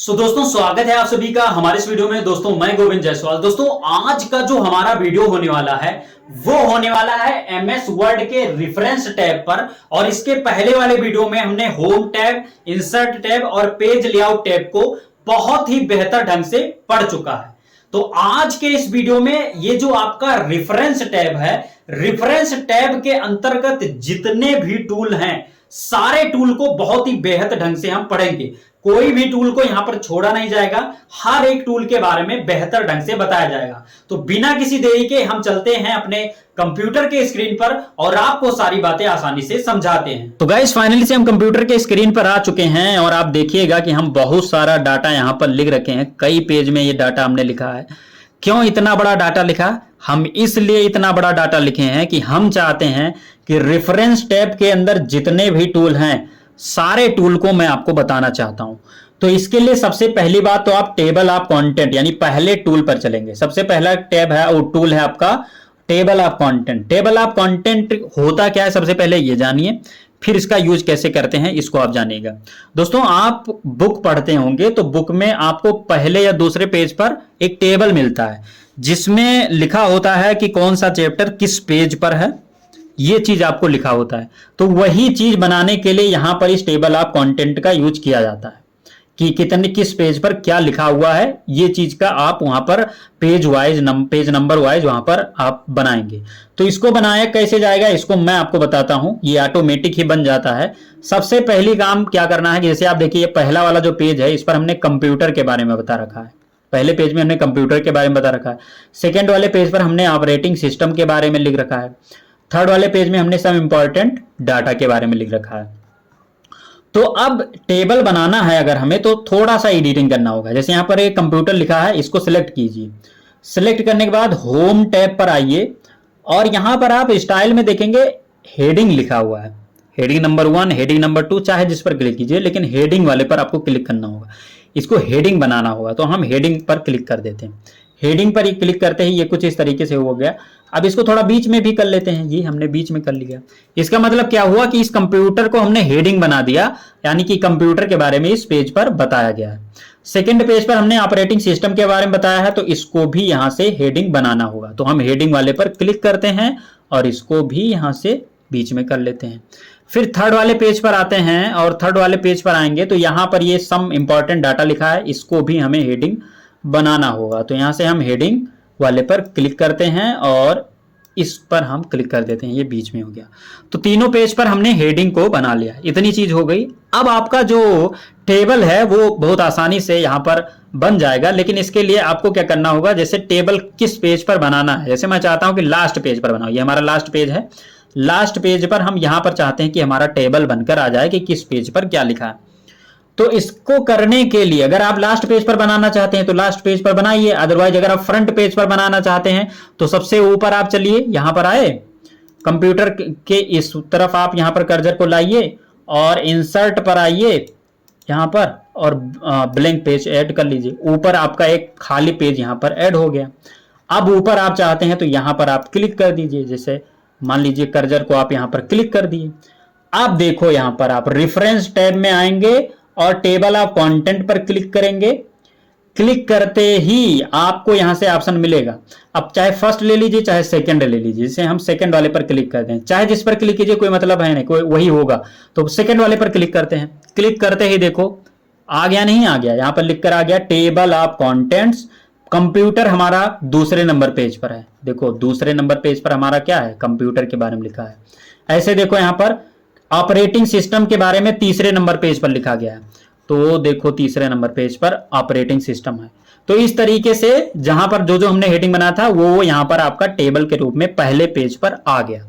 दोस्तों स्वागत है आप सभी का हमारे इस वीडियो में। दोस्तों मैं गोविंद जायसवाल। दोस्तों आज का जो हमारा वीडियो होने वाला है वो होने वाला है एमएस वर्ड के रेफरेंस टैब पर। और इसके पहले वाले वीडियो में हमने होम टैब, इंसर्ट टैब और पेज लेआउट टैब को बहुत ही बेहतर ढंग से पढ़ चुका है। तो आज के इस वीडियो में ये जो आपका रेफरेंस टैब है, रेफरेंस टैब के अंतर्गत जितने भी टूल हैं सारे टूल को बहुत ही बेहतर ढंग से हम पढ़ेंगे। कोई भी टूल को यहां पर छोड़ा नहीं जाएगा, हर एक टूल के बारे में बेहतर ढंग से बताया जाएगा। तो बिना किसी देरी के हम चलते हैं अपने कंप्यूटर के स्क्रीन पर और आपको सारी बातें आसानी से समझाते हैं। तो गाइस फाइनली से हम कंप्यूटर के स्क्रीन पर आ चुके हैं और आप देखिएगा कि हम बहुत सारा डाटा यहां पर लिख रखे हैं। कई पेज में ये डाटा हमने लिखा है। क्यों इतना बड़ा डाटा लिखा? हम इसलिए इतना बड़ा डाटा लिखे हैं कि हम चाहते हैं कि रेफरेंस टैब के अंदर जितने भी टूल हैं सारे टूल को मैं आपको बताना चाहता हूं। तो इसके लिए सबसे पहली बात तो आप टेबल ऑफ कंटेंट यानी पहले टूल पर चलेंगे। सबसे पहला टैब है वो टूल है आपका table of content. Table of content होता क्या है सबसे पहले ये जानिए, फिर इसका यूज कैसे करते हैं इसको आप जानिएगा। दोस्तों आप बुक पढ़ते होंगे तो बुक में आपको पहले या दूसरे पेज पर एक टेबल मिलता है जिसमें लिखा होता है कि कौन सा चैप्टर किस पेज पर है, ये चीज आपको लिखा होता है। तो वही चीज बनाने के लिए यहां पर इस टेबल ऑफ कंटेंट का यूज किया जाता है कि कितने किस पेज पर क्या लिखा हुआ है, ये चीज का आप वहां पर page wise page number wise वहां पर आप बनाएंगे। तो इसको बनाया कैसे जाएगा इसको मैं आपको बताता हूं, ये ऑटोमेटिक ही बन जाता है। सबसे पहली काम क्या करना है, जैसे आप देखिए पहला वाला जो पेज है इस पर हमने कंप्यूटर के बारे में बता रखा है। पहले पेज में हमने कंप्यूटर के बारे में बता रखा है। सेकेंड वाले पेज पर हमने ऑपरेटिंग सिस्टम के बारे में लिख रखा है। थर्ड वाले पेज में हमने सब इंपॉर्टेंट डाटा के बारे में लिख रखा है। तो अब टेबल बनाना है अगर हमें तो थोड़ा सा एडिटिंग करना होगा। जैसे यहां पर एक कंप्यूटर लिखा है, इसको सिलेक्ट कीजिए। सिलेक्ट करने के बाद होम टैब पर आइए और यहां पर आप स्टाइल में देखेंगे हेडिंग लिखा हुआ है। हेडिंग नंबर 1, हेडिंग नंबर 2 चाहे जिस पर क्लिक कीजिए, लेकिन हेडिंग वाले पर आपको क्लिक करना होगा। इसको हेडिंग बनाना होगा तो हम हेडिंग पर क्लिक कर देते हैं। हेडिंग पर ही क्लिक करते ही ये कुछ इस तरीके से हो गया। अब इसको थोड़ा बीच में भी कर लेते हैं, ये हमने बीच में कर लिया। इसका मतलब क्या हुआ कि इस कंप्यूटर को हमने हेडिंग बना दिया, यानी कि कंप्यूटर के बारे में इस पेज पर बताया गया है। सेकंड पेज पर हमने ऑपरेटिंग सिस्टम के बारे में बताया है तो इसको भी यहां से हेडिंग बनाना होगा। तो हम हेडिंग वाले पर क्लिक करते हैं और इसको भी यहां से बीच में कर लेते हैं। फिर थर्ड वाले पेज पर आते हैं और थर्ड वाले पेज पर आएंगे तो यहां पर ये सम इंपॉर्टेंट डाटा लिखा है, इसको भी हमें हेडिंग बनाना होगा। तो यहां से हम हेडिंग वाले पर क्लिक करते हैं और इस पर हम क्लिक कर देते हैं, ये बीच में हो गया। तो तीनों पेज पर हमने हेडिंग को बना लिया। इतनी चीज हो गई। अब आपका जो टेबल है वो बहुत आसानी से यहां पर बन जाएगा, लेकिन इसके लिए आपको क्या करना होगा, जैसे टेबल किस पेज पर बनाना है। जैसे मैं चाहता हूं कि लास्ट पेज पर बनाओ, ये हमारा लास्ट पेज है। लास्ट पेज पर हम यहां पर चाहते हैं कि हमारा टेबल बनकर आ जाए कि किस पेज पर क्या लिखा है। तो इसको करने के लिए अगर आप लास्ट पेज पर बनाना चाहते हैं तो लास्ट पेज पर बनाइए, अदरवाइज अगर आप फ्रंट पेज पर बनाना चाहते हैं तो सबसे ऊपर आप चलिए, यहां पर आए कंप्यूटर के इस तरफ आप यहां पर कर्सर को लाइए और इंसर्ट पर आइए यहां पर और ब्लैंक पेज ऐड कर लीजिए। ऊपर आपका एक खाली पेज यहां पर ऐड हो गया। अब ऊपर आप चाहते हैं तो यहां पर आप क्लिक कर दीजिए। जैसे मान लीजिए कर्सर को आप यहां पर क्लिक कर दिए। अब देखो यहां पर आप रेफरेंस टैब में आएंगे और टेबल ऑफ कंटेंट पर क्लिक करेंगे। क्लिक करते ही आपको यहां से ऑप्शन मिलेगा। अब चाहे फर्स्ट ले लीजिए चाहे सेकंड ले लीजिए। जैसे हम सेकंड वाले पर क्लिक करते हैं, चाहे जिस पर क्लिक कीजिए कोई मतलब है नहीं, कोई वही होगा। तो सेकंड वाले पर क्लिक करते हैं। क्लिक करते ही देखो आ गया, नहीं आ गया, यहां पर लिखकर आ गया टेबल ऑफ कंटेंट्स। कंप्यूटर हमारा दूसरे नंबर पेज पर है। देखो दूसरे नंबर पेज पर हमारा क्या है, कंप्यूटर के बारे में लिखा है। ऐसे देखो यहां पर ऑपरेटिंग सिस्टम के बारे में तीसरे नंबर पेज पर लिखा गया है। तो देखो तीसरे नंबर पेज पर ऑपरेटिंग सिस्टम है। तो इस तरीके से जहां पर जो जो हमने हेडिंग बनाया था वो यहां पर आपका टेबल के रूप में पहले पेज पर आ गया।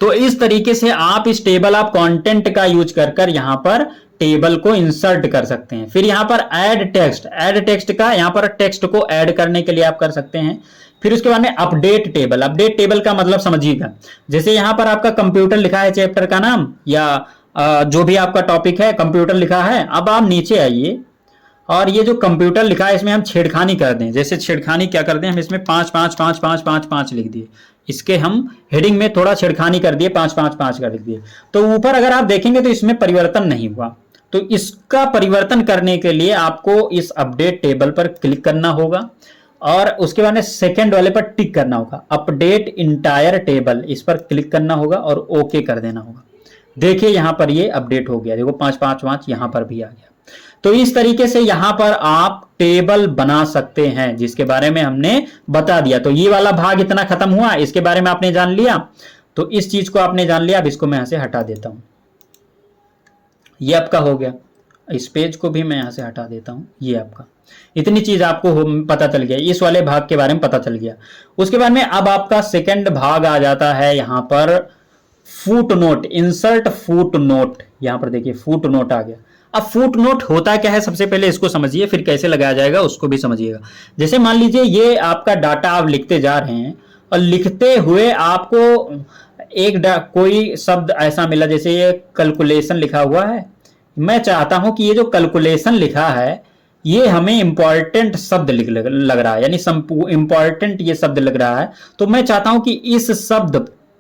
तो इस तरीके से आप इस टेबल ऑफ कंटेंट का यूज कर यहां पर टेबल को इंसर्ट कर सकते हैं। फिर यहां पर ऐड टेक्स्ट का यहां पर टेक्स्ट को ऐड करने के लिए आप कर सकते हैं। फिर उसके बाद में अपडेट टेबल का मतलब समझिएगा। जैसे यहां पर आपका कंप्यूटर लिखा है चैप्टर का नाम या जो भी आपका टॉपिक है कंप्यूटर लिखा है। अब आप नीचे आइए और ये जो कंप्यूटर लिखा है इसमें हम छेड़खानी कर दें। जैसे छेड़खानी क्या करते हैं, हम इसमें 5 5 5 5 5 5 लिख दिए। इसके हम हेडिंग में थोड़ा छेड़खानी कर दिए, 5 5 5 कर लिख दिए। तो ऊपर अगर आप देखेंगे तो इसमें परिवर्तन नहीं हुआ। तो इसका परिवर्तन करने के लिए आपको इस अपडेट टेबल पर क्लिक करना होगा और उसके बाद में सेकंड वाले पर टिक करना होगा, अपडेट इंटायर टेबल, इस पर क्लिक करना होगा और ओके कर देना होगा। देखिए यहां पर ये अपडेट हो गया, देखो 555 यहां पर भी आ गया। तो इस तरीके से यहां पर आप टेबल बना सकते हैं, जिसके बारे में हमने बता दिया। तो ये वाला भाग इतना खत्म हुआ, इसके बारे में आपने जान लिया, तो इस चीज को आपने जान लिया। अब इसको मैं यहां से हटा देता हूं, ये आपका हो गया। इस पेज को भी मैं यहां से हटा देता हूं, ये आपका, इतनी चीज आपको पता चल गया, इस वाले भाग के बारे में पता चल गया। उसके बाद में अब आपका सेकंड भाग आ जाता है यहां पर foot note, insert foot note. यहां पर देखिए फुट नोट आ गया। अब फुट नोट होता क्या है, सबसे पहले इसको समझिए, फिर कैसे लगाया जाएगा उसको भी समझिएगा। जैसे मान लीजिए ये आपका डाटा आप लिखते जा रहे हैं और लिखते हुए आपको कोई शब्द ऐसा मिला, जैसे ये कैलकुलेशन लिखा हुआ है। मैं चाहता हूं कि ये जो कैलकुलेशन लिखा है ये हमें इंपॉर्टेंट शब्द लग रहा है, यानी इंपॉर्टेंट ये शब्द लग रहा है। तो मैं चाहता हूं कि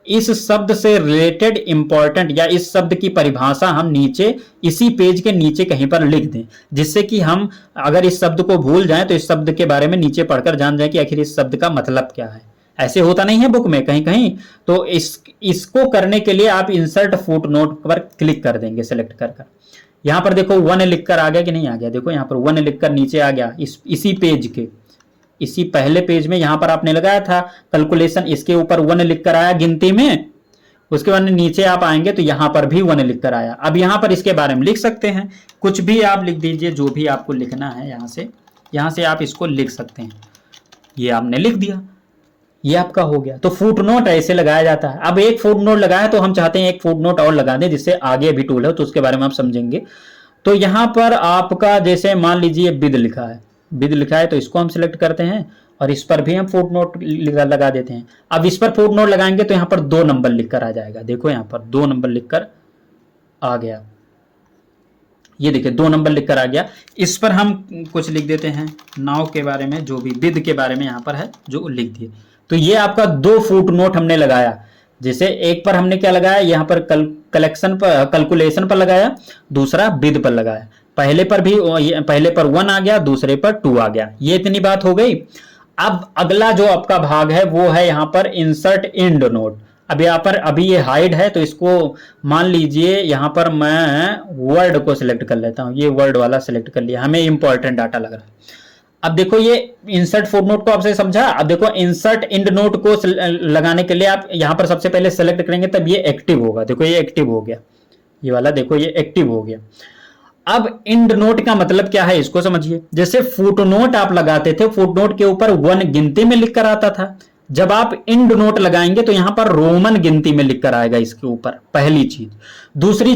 इस शब्द से रिलेटेड इंपॉर्टेंट या इस शब्द की परिभाषा हम नीचे इसी पेज के नीचे कहीं पर लिख दें, जिससे कि हम अगर इस शब्द को भूल जाएं तो इस शब्द के बारे में नीचे पढ़कर जान जाएं कि आखिर इस शब्द का मतलब क्या है। ऐसे होता नहीं है बुक में कहीं कहीं। तो इसको करने के लिए आप इंसर्ट फुट नोट पर क्लिक कर देंगे, सेलेक्ट कर यहां पर देखो 1 लिखकर आ गया कि नहीं आ गया, देखो यहां पर 1 लिखकर नीचे आ गया। इसी पेज के इसी पहले पेज में यहां पर आपने लगाया था कैलकुलेशन, इसके ऊपर 1 लिखकर आया गिनती में। उसके बाद नीचे आप आएंगे तो यहां पर भी 1 लिखकर आया। अब यहां पर इसके बारे में लिख सकते हैं, कुछ भी आप लिख दीजिए, जो भी आपको लिखना है यहां से आप इसको लिख सकते हैं। ये आपने लिख दिया, ये आपका हो गया। तो फुट नोट ऐसे लगाया जाता है। अब एक फुट नोट लगाया तो हम चाहते हैं एक फुट नोट और लगा दें, जिससे आगे भी टूल है तो उसके बारे में आप समझेंगे। तो यहां पर आपका जैसे मान लीजिए विद लिखा है, तो इसको हम सिलेक्ट करते हैं और इस पर भी हम फुट नोट लगा देते हैं। अब इस पर फुट नोट लगाएंगे तो यहां पर 2 नंबर लिखकर आ जाएगा, देखो यहां पर 2 नंबर लिखकर आ गया। ये देखिए 2 नंबर लिखकर आ गया। इस पर हम कुछ लिख देते हैं नाउ के बारे में, जो भी विद के बारे में यहां पर है जो लिख दिए। तो ये आपका 2 फुट नोट हमने लगाया। जैसे एक पर हमने क्या लगाया, यहां पर कैलकुलेशन पर लगाया, दूसरा विद पर लगाया। पहले पर 1 आ गया, दूसरे पर 2 आ गया। ये इतनी बात हो गई। अब अगला जो आपका भाग है वो है यहां पर इंसर्ट एंड नोट। अब यहां पर अभी ये हाइड है, तो इसको मान लीजिए यहां पर मैं वर्ड को सिलेक्ट कर लेता हूं। ये वर्ड वाला सिलेक्ट कर लिया, हमें इंपॉर्टेंट डाटा लग रहा है। अब देखो ये इंसर्ट फुट नोट को आपसे समझा। अब देखो इंसर्ट एंड नोट को लगाने के लिए आप यहां पर सबसे पहले सेलेक्ट करेंगे, तब ये एक्टिव होगा। देखो ये एक्टिव हो गया, ये वाला देखो ये एक्टिव हो गया। अब एंड नोट का मतलब क्या है इसको समझिए। जैसे फुट नोट आप लगाते थे, फुट नोट के ऊपर 1 गिनती में लिखकर आता था। जब आप एंड नोट लगाएंगे तो यहां पर रोमन गिनती में लिखकर आएगा इसके ऊपर, पहली चीज। दूसरी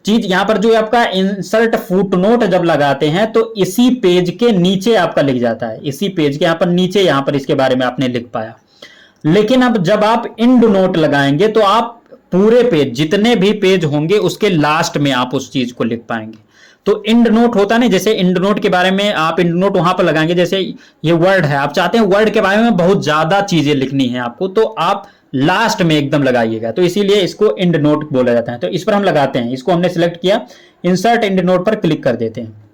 चीज यहां पर जो आपका इंसर्ट फुट नोट जब लगाते हैं तो इसी पेज के नीचे आपका लिख जाता है, इसी पेज के यहां पर नीचे, यहां पर इसके बारे में आपने लिख पाया। लेकिन अब जब आप एंड नोट लगाएंगे तो आप पूरे पेज, जितने भी पेज होंगे उसके लास्ट में आप उस चीज को लिख पाएंगे। तो एंड नोट होता नहीं, जैसे एंड नोट के बारे में आप एंड नोट वहां पर लगाएंगे। जैसे ये वर्ड है, आप चाहते हैं वर्ड के बारे में बहुत ज्यादा चीजें लिखनी है आपको, तो आप लास्ट में एकदम लगाइएगा। तो इसीलिए इसको एंड नोट बोला जाता है। तो इस पर हम लगाते हैं, इसको हमने सिलेक्ट किया, इंसर्ट एंड नोट पर क्लिक कर देते हैं।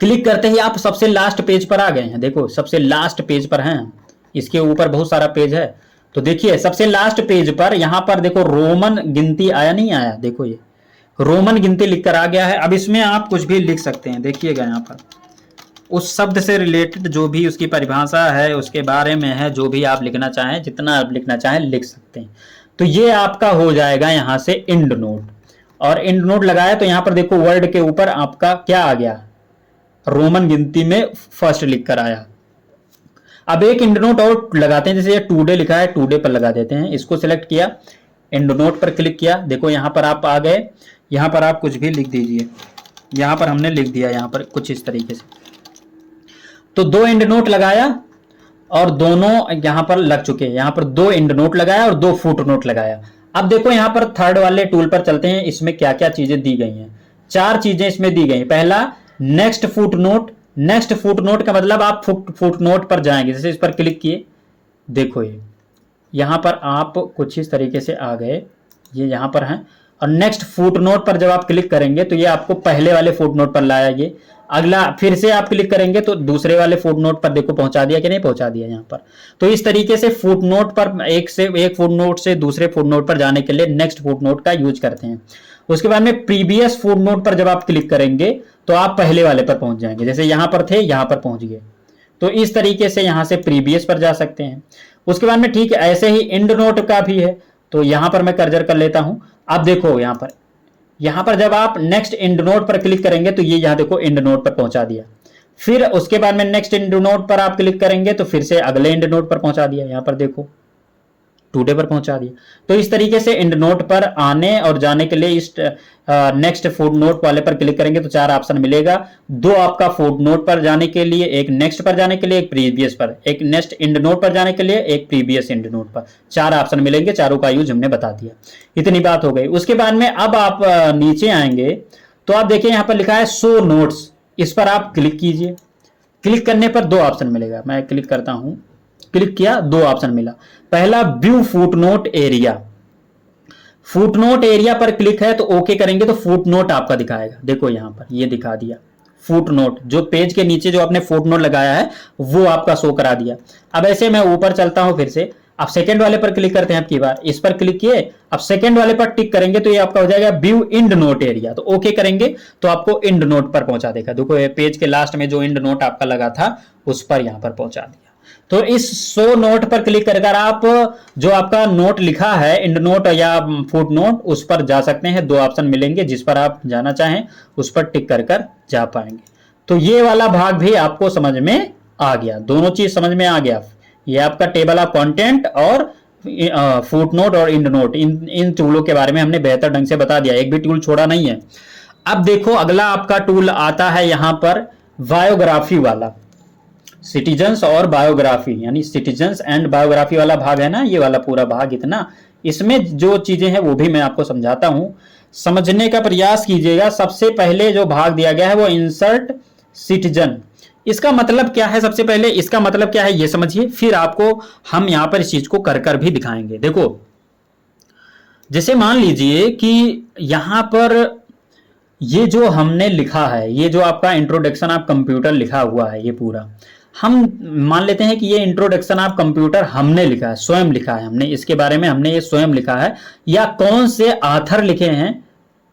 क्लिक करते ही आप सबसे लास्ट पेज पर आ गए हैं। देखो सबसे लास्ट पेज पर हैं, इसके ऊपर बहुत सारा पेज है। तो देखिए सबसे लास्ट पेज पर यहां पर देखो रोमन गिनती आया नहीं आया, देखो ये रोमन गिनती लिखकर आ गया है। अब इसमें आप कुछ भी लिख सकते हैं, देखिएगा यहां पर उस शब्द से रिलेटेड जो भी उसकी परिभाषा है, उसके बारे में है, जो भी आप लिखना चाहें, जितना आप लिखना चाहें लिख सकते हैं। तो ये आपका हो जाएगा यहां से एंड नोट। और एंड नोट लगाया तो यहां पर देखो वर्ड के ऊपर आपका क्या आ गया, रोमन गिनती में फर्स्ट लिखकर आया। अब एक एंड नोट और लगाते हैं, जैसे ये टुडे लिखा है, टुडे पर लगा देते हैं। इसको सिलेक्ट किया, एंड नोट पर क्लिक किया, देखो यहां पर आप आ गए। यहां पर आप कुछ भी लिख दीजिए, यहां पर हमने लिख दिया यहां पर कुछ इस तरीके से। तो 2 एंड नोट लगाया और दोनों यहां पर लग चुके हैं। यहां पर 2 एंड नोट लगाया और 2 फुट नोट लगाया। अब देखो यहां पर थर्ड वाले टूल पर चलते हैं, इसमें क्या क्या चीजें दी गई हैं। 4 चीजें इसमें दी गई। पहला next foot note. Next foot note का मतलब आप फुट नोट पर जाएंगे, जैसे इस पर क्लिक किए, देखो ये यहां पर आप कुछ इस तरीके से आ गए, ये यहां पर हैं। और नेक्स्ट फुटनोट पर जब आप क्लिक करेंगे तो ये आपको पहले वाले फुटनोट पर लाया। ये अगला फिर से आप क्लिक करेंगे तो दूसरे वाले फुटनोट पर देखो पहुंचा दिया कि नहीं पहुंचा दिया यहाँ पर। तो इस तरीके से फुटनोट पर एक फुटनोट से दूसरे फुटनोट पर जाने के लिए नेक्स्ट फुटनोट का यूज करते हैं। उसके बाद में प्रीवियस फुटनोट पर जब आप क्लिक करेंगे तो आप पहले वाले पर पहुंच जाएंगे, जैसे यहां पर थे यहां पर पहुंच गए। तो इस तरीके से यहां से प्रीवियस पर जा सकते हैं। उसके बाद में ठीक ऐसे ही एंड नोट का भी है, तो यहां पर मैं कर्जर कर लेता हूं। अब देखो यहां पर जब आप नेक्स्ट एंड नोट पर क्लिक करेंगे तो ये यहां देखो एंड नोट पर पहुंचा दिया। फिर उसके बाद में नेक्स्ट एंड नोट पर आप क्लिक करेंगे तो फिर से अगले एंड नोट पर पहुंचा दिया, यहां पर देखो टुडे पर पहुंचा दिया। तो इस तरीके से एंड नोट पर आने और जाने के लिए इस नेक्स्ट फुटनोट वाले पर क्लिक करेंगे तो 4 ऑप्शन मिलेगा। 2 आपका फुटनोट पर जाने के लिए, एक नेक्स्ट पर जाने के लिए, एक प्रीवियस पर, एक नेक्स्ट एंड नोट पर जाने के लिए, एक प्रीवियस एंड नोट पर। 4 ऑप्शन मिलेंगे, चारों का यूज हमने बता दिया। इतनी बात हो गई। उसके बाद में अब आप नीचे आएंगे तो आप देखिए यहां पर लिखा है शो नोट्स, इस पर आप क्लिक कीजिए। क्लिक करने पर 2 ऑप्शन मिलेगा, मैं क्लिक करता हूं। क्लिक किया, 2 ऑप्शन मिला। पहला view footnote area, footnote area पर क्लिक है तो ओके करेंगे तो फुटनोट आपका दिखाएगा। देखो यहां पर ये दिखा दिया फुटनोट, जो पेज के नीचे जो आपने फुटनोट लगाया है वो आपका शो करा दिया। अब ऐसे मैं ऊपर चलता हूं, फिर से आप सेकंड वाले पर क्लिक करते हैं। अब की बार इस पर क्लिक किए, अब सेकंड वाले पर टिक करेंगे तो ये आपका हो जाएगा व्यू एंड नोट एरिया। तो ओके करेंगे तो आपको एंड नोट पर पहुंचा देगा। देखो ये पेज के लास्ट में जो एंड नोट आपका लगा था उस पर यहां पर पहुंचा दिया। तो इस शो नोट पर क्लिक कर आप जो आपका नोट लिखा है एंड नोट या फुट नोट उस पर जा सकते हैं। 2 ऑप्शन मिलेंगे, जिस पर आप जाना चाहें उस पर टिक कर जा पाएंगे। तो ये वाला भाग भी आपको समझ में आ गया, दोनों चीज समझ में आ गया। ये आपका टेबल ऑफ कंटेंट और फुट नोट और एंड नोट, इन टूलों के बारे में हमने बेहतर ढंग से बता दिया, एक भी टूल छोड़ा नहीं है। अब देखो अगला आपका टूल आता है यहां पर बायोग्राफी वाला, सिटीजन्स और बायोग्राफी, यानी सिटीजन्स एंड बायोग्राफी वाला भाग है ना, ये वाला पूरा भाग। इतना इसमें जो चीजें हैं वो भी मैं आपको समझाता हूं, समझने का प्रयास कीजिएगा। सबसे पहले जो भाग दिया गया है वो इंसर्ट सिटीजन, इसका मतलब क्या है? सबसे पहले इसका मतलब क्या है ये समझिए, फिर आपको हम यहां पर इस चीज को कर भी दिखाएंगे। देखो जैसे मान लीजिए कि यहां पर ये जो हमने लिखा है, ये जो आपका इंट्रोडक्शन ऑफ कंप्यूटर लिखा हुआ है, ये पूरा हम मान लेते हैं कि ये इंट्रोडक्शन ऑफ कंप्यूटर हमने लिखा है, स्वयं लिखा है हमने, इसके बारे में हमने ये स्वयं लिखा है, या कौन से आथर लिखे हैं,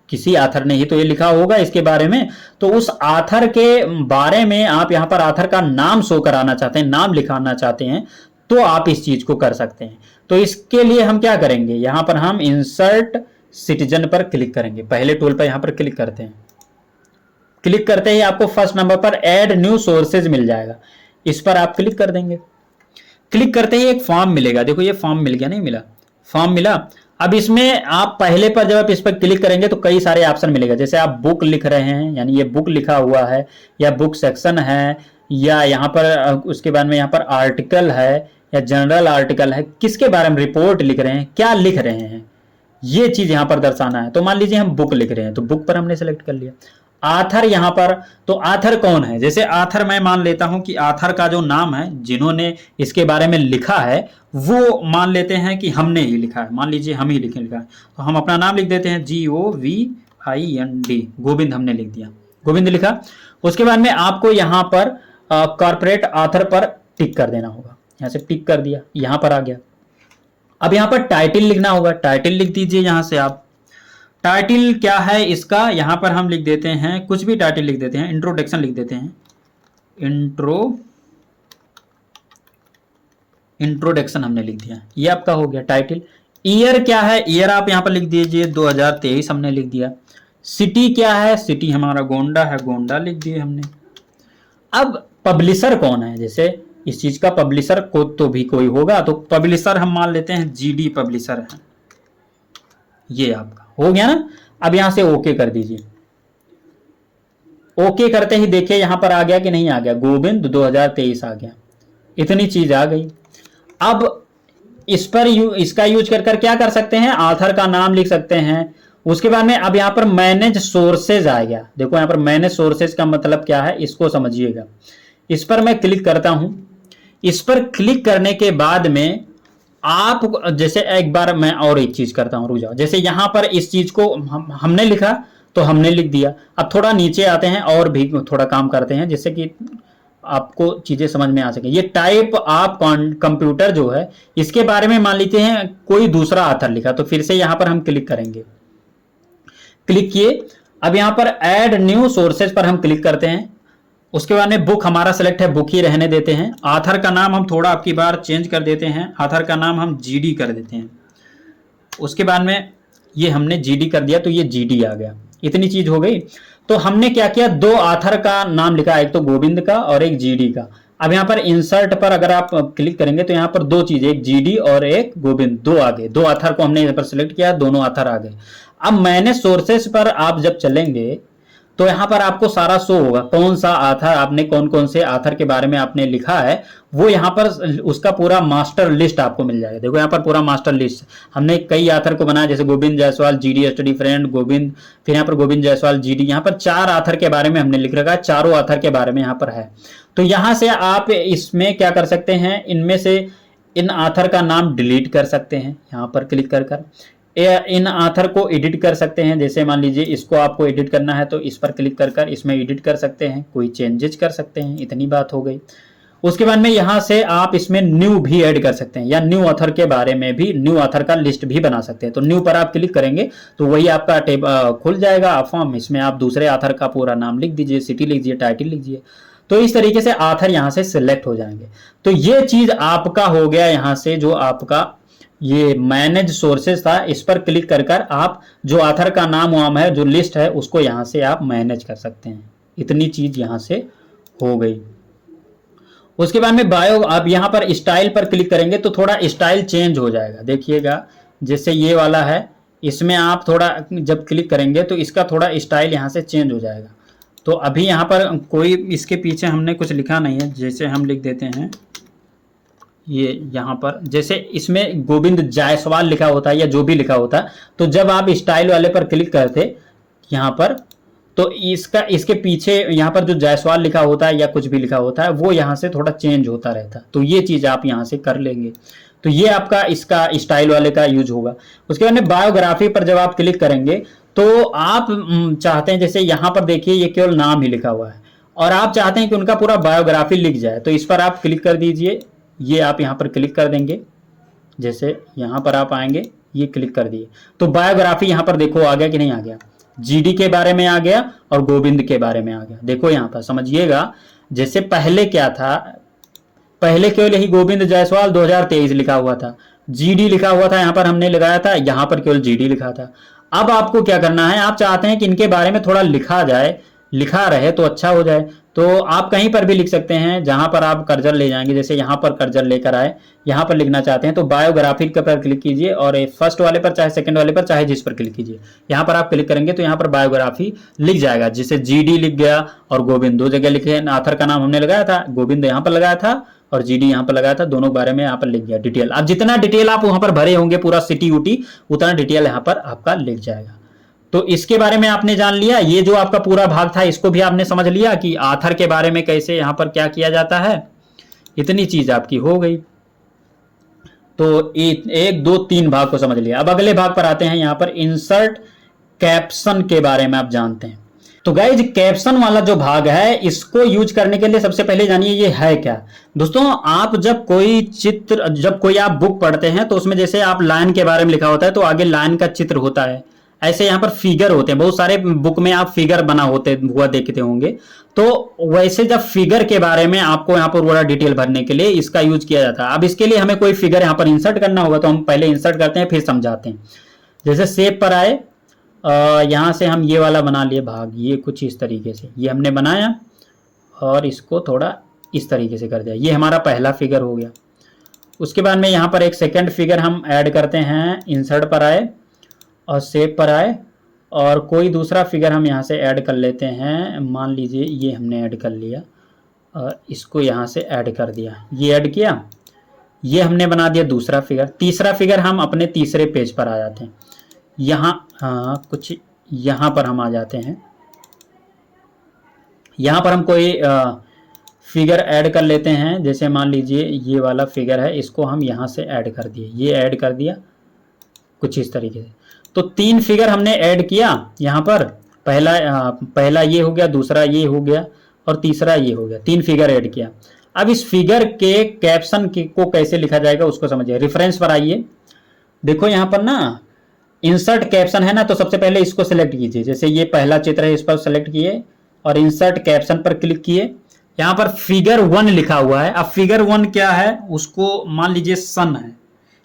किसी आथर ने ही तो ये लिखा होगा इसके बारे में। तो उस आथर के बारे में आप यहां पर आथर का नाम शो कराना चाहते हैं, नाम लिखाना चाहते हैं, तो आप इस चीज को कर सकते हैं। तो इसके लिए हम क्या करेंगे, यहां पर हम इंसर्ट सिटीजन पर क्लिक करेंगे। पहले टूल पर यहां पर क्लिक करते हैं। क्लिक करते ही आपको फर्स्ट नंबर पर ऐड न्यू सोर्सेज मिल जाएगा, इस पर आप क्लिक कर देंगे। क्लिक करते ही एक फॉर्म मिलेगा, देखो ये फॉर्म मिल गया, नहीं मिला, फॉर्म मिला। अब इसमें आप पहले पर जब आप इस पर क्लिक करेंगे तो कई सारे ऑप्शन मिलेगा, जैसे आप बुक लिख रहे हैं, यानी ये बुक लिखा हुआ है, या बुक सेक्शन है, या यहाँ पर उसके बाद में यहाँ पर आर्टिकल है, या जनरल आर्टिकल है, किसके बारे में रिपोर्ट लिख रहे हैं, क्या लिख रहे हैं, ये चीज यहां पर दर्शाना है। तो मान लीजिए हम बुक लिख रहे हैं तो बुक पर हमने सेलेक्ट कर लिया। आथर यहां पर, तो आथर कौन है, जैसे आथर मैं मान लेता हूं कि आथर का जो नाम है, जिन्होंने इसके बारे में लिखा है, वो मान लेते हैं कि हमने ही लिखा है, मान लीजिए हम ही लिखा है, तो हम अपना नाम लिख देते हैं GOVIND, गोविंद हमने लिख दिया, गोविंद लिखा। उसके बाद में आपको यहां पर कॉर्पोरेट आथर पर टिक कर देना होगा, यहां से टिक कर दिया, यहां पर आ गया। अब यहां पर टाइटल लिखना होगा, टाइटल लिख दीजिए। यहां से आप टाइटल क्या है इसका, यहां पर हम लिख देते हैं, कुछ भी टाइटल लिख देते हैं, इंट्रोडक्शन लिख देते हैं, इंट्रोडक्शन हमने लिख दिया, ये आपका हो गया टाइटल। ईयर क्या है, ईयर आप यहां पर लिख दीजिए 2023 हमने लिख दिया। सिटी क्या है, सिटी हमारा गोंडा है, गोंडा लिख दिए हमने। अब पब्लिशर कौन है, जैसे इस चीज का पब्लिशर को तो भी कोई होगा, तो पब्लिशर हम मान लेते हैं GD पब्लिशर है, ये आपका हो गया ना। अब यहां से ओके कर दीजिए। ओके करते ही देखिए यहां पर आ गया कि नहीं आ गया, गोविंद 2023 आ गया, इतनी चीज आ गई। अब इस पर इसका यूज कर क्या कर सकते हैं, आथर का नाम लिख सकते हैं। उसके बाद में अब यहां पर मैनेज सोर्सेज आ गया, देखो यहां पर मैनेज सोर्सेज का मतलब क्या है इसको समझिएगा। इस पर मैं क्लिक करता हूं, इस पर क्लिक करने के बाद में आप जैसे एक बार मैं और एक चीज करता हूं, रुक जाओ। जैसे यहां पर इस चीज को हमने लिखा तो हमने लिख दिया। अब थोड़ा नीचे आते हैं और भी थोड़ा काम करते हैं जिससे कि आपको चीजें समझ में आ सके। ये टाइप आप कंप्यूटर जो है इसके बारे में मान लेते हैं कोई दूसरा ऑथर लिखा, तो फिर से यहां पर हम क्लिक करेंगे। क्लिक किए, अब यहां पर ऐड न्यू सोर्सेज पर हम क्लिक करते हैं। उसके बाद में बुक हमारा सेलेक्ट है, बुक ही रहने देते हैं। ऑथर का नाम हम थोड़ा आपकी बार चेंज कर देते हैं, ऑथर का नाम हम जीडी कर देते हैं। उसके बाद में ये हमने जीडी कर दिया तो ये जीडी आ गया। इतनी चीज हो गई। तो हमने क्या किया, दो ऑथर का नाम लिखा, एक तो गोविंद का और एक जीडी का। अब यहाँ पर इंसर्ट पर अगर आप क्लिक करेंगे तो यहाँ पर दो चीज, एक जीडी और एक गोविंद, दो आ गए। दो ऑथर को हमने यहाँ पर सिलेक्ट किया, दोनों ऑथर आ गए। अब मैंने सोर्सेस पर आप जब चलेंगे तो यहां पर आपको सारा शो होगा, कौन सा आथर आपने, कौन कौन से आथर के बारे में आपने लिखा है, वो यहां पर उसका पूरा मास्टर लिस्ट आपको मिल जाएगा। देखो यहां पर पूरा मास्टर लिस्ट, हमने कई आथर को बनाया, जैसे Govind Jaiswal GD study friend Govind, फिर यहाँ पर गोविंद जायसवाल जीडी। यहाँ पर 4 आथर के बारे में हमने लिख रखा है, चारों आथर के बारे में यहाँ पर है। तो यहां से आप इसमें क्या कर सकते हैं, इनमें से इन आथर का नाम डिलीट कर सकते हैं यहाँ पर क्लिक कर इन आथर को एडिट कर सकते हैं। जैसे मान लीजिए इसको आपको एडिट करना है तो इस पर क्लिक कर इसमें एडिट कर सकते हैं, कोई चेंजेस कर सकते हैं। इतनी बात हो गई। उसके बाद में यहाँ से आप इसमें न्यू भी ऐड कर सकते हैं, या न्यू ऑथर के बारे में भी, न्यू ऑथर का लिस्ट भी बना सकते हैं। तो न्यू पर आप क्लिक करेंगे तो वही आपका टेब खुल जाएगा फॉर्म। इसमें आप दूसरे ऑथर का पूरा नाम लिख दीजिए, सिटी लिख दीजिए, टाइटल लिख दीजिए। तो इस तरीके से ऑथर यहाँ से सिलेक्ट हो जाएंगे। तो ये चीज आपका हो गया। यहाँ से जो आपका ये मैनेज सोर्सेज था, इस पर क्लिक कर आप जो ऑथर का नाम वाम है, जो लिस्ट है, उसको यहां से आप मैनेज कर सकते हैं। इतनी चीज यहां से हो गई। उसके बाद में बायो, आप यहां पर स्टाइल पर क्लिक करेंगे तो थोड़ा स्टाइल चेंज हो जाएगा। देखिएगा जैसे ये वाला है, इसमें आप थोड़ा जब क्लिक करेंगे तो इसका थोड़ा स्टाइल यहां से चेंज हो जाएगा। तो अभी यहां पर कोई इसके पीछे हमने कुछ लिखा नहीं है, जैसे हम लिख देते हैं ये यहाँ पर, जैसे इसमें गोविंद जायसवाल लिखा होता है या जो भी लिखा होता है, तो जब आप स्टाइल वाले पर क्लिक करते यहाँ पर तो इसके पीछे यहाँ पर जो जायसवाल लिखा होता है या कुछ भी लिखा होता है वो यहाँ से थोड़ा चेंज होता रहता है। तो ये चीज आप यहाँ से कर लेंगे। तो ये आपका इसका स्टाइल वाले का यूज होगा। उसके बाद में बायोग्राफी पर जब आप क्लिक करेंगे तो आप चाहते हैं, जैसे यहाँ पर देखिए ये केवल नाम ही लिखा हुआ है और आप चाहते हैं कि उनका पूरा बायोग्राफी लिख जाए, तो इस पर आप क्लिक कर दीजिए। ये आप यहाँ पर क्लिक कर देंगे, जैसे यहाँ पर आप आएंगे, ये क्लिक कर दिए तो बायोग्राफी यहाँ पर देखो आ गया कि नहीं आ गया। जीडी के बारे में आ गया और गोविंद के बारे में आ गया। देखो यहाँ पर समझिएगा, जैसे पहले क्या था, पहले केवल यही गोविंद जायसवाल 2023 लिखा हुआ था, जीडी लिखा हुआ था, यहाँ पर हमने लगाया था, यहाँ पर केवल जीडी लिखा था। अब आपको क्या करना है, आप चाहते हैं कि इनके बारे में थोड़ा लिखा जाए, लिखा रहे तो अच्छा हो जाए, तो आप कहीं पर भी लिख सकते हैं जहां पर आप कर्जर ले जाएंगे। जैसे यहाँ पर कर्जर लेकर आए, यहाँ पर लिखना चाहते हैं तो बायोग्राफी के पर क्लिक कीजिए और फर्स्ट वाले पर चाहे सेकंड वाले पर चाहे जिस पर क्लिक कीजिए, यहाँ पर आप क्लिक करेंगे तो यहाँ पर बायोग्राफी लिख जाएगा। जैसे जीडी लिख गया और गोविंद, दो जगह लिखे, ऑथर का नाम हमने लगाया था, गोविंद यहाँ पर लगाया था और जीडी यहाँ पर लगाया था, दोनों बारे में यहाँ पर लिख गया डिटेल। अब जितना डिटेल आप वहां पर भरे होंगे पूरा सिटी उटी, उतना डिटेल यहाँ पर आपका लिख जाएगा। तो इसके बारे में आपने जान लिया। ये जो आपका पूरा भाग था इसको भी आपने समझ लिया कि ऑथर के बारे में कैसे यहाँ पर क्या किया जाता है। इतनी चीज आपकी हो गई। तो 1 2 3 भाग को समझ लिया। अब अगले भाग पर आते हैं, यहाँ पर इंसर्ट कैप्शन के बारे में आप जानते हैं। तो गाइज कैप्शन वाला जो भाग है इसको यूज करने के लिए सबसे पहले जानिए ये है क्या। दोस्तों आप जब कोई चित्र, जब कोई आप बुक पढ़ते हैं तो उसमें जैसे आप लाइन के बारे में लिखा होता है तो आगे लाइन का चित्र होता है, ऐसे यहाँ पर फिगर होते हैं, बहुत सारे बुक में आप फिगर बना होते हुआ देखते होंगे। तो वैसे जब फिगर के बारे में आपको यहाँ पर पूरा डिटेल भरने के लिए इसका यूज किया जाता है। अब इसके लिए हमें कोई फिगर यहाँ पर इंसर्ट करना होगा तो हम पहले इंसर्ट करते हैं फिर समझाते हैं। जैसे शेप पर आए, यहाँ से हम ये वाला बना लिए भाग, ये कुछ इस तरीके से ये हमने बनाया और इसको थोड़ा इस तरीके से कर दिया। ये हमारा पहला फिगर हो गया। उसके बाद में यहाँ पर एक सेकंड फिगर हम ऐड करते हैं। इंसर्ट पर आए और शेप पर आए और कोई दूसरा फिगर हम यहाँ से ऐड कर लेते हैं। मान लीजिए ये हमने ऐड कर लिया और इसको यहाँ से ऐड कर दिया, ये ऐड किया, ये हमने बना दिया दूसरा फिगर। तीसरा फिगर हम अपने तीसरे पेज पर आ जाते हैं। यहाँ कुछ यहाँ पर हम आ जाते हैं। यहाँ पर हम कोई फिगर ऐड कर लेते हैं। जैसे मान लीजिए ये वाला फिगर है, इसको हम यहाँ से ऐड कर दिए, ये ऐड कर दिया कुछ इस तरीके से। तो 3 फिगर हमने ऐड किया यहाँ पर, पहला ये हो गया, दूसरा ये हो गया और तीसरा ये हो गया, 3 फिगर ऐड किया। अब इस फिगर के कैप्शन को कैसे लिखा जाएगा उसको समझिए। रेफरेंस पर आइए, देखो यहाँ पर ना इंसर्ट कैप्शन है ना, तो सबसे पहले इसको सेलेक्ट कीजिए। जैसे ये पहला चित्र है, इस पर सेलेक्ट किए और इंसर्ट कैप्शन पर क्लिक किए। यहाँ पर फिगर 1 लिखा हुआ है। अब फिगर 1 क्या है, उसको मान लीजिए सन है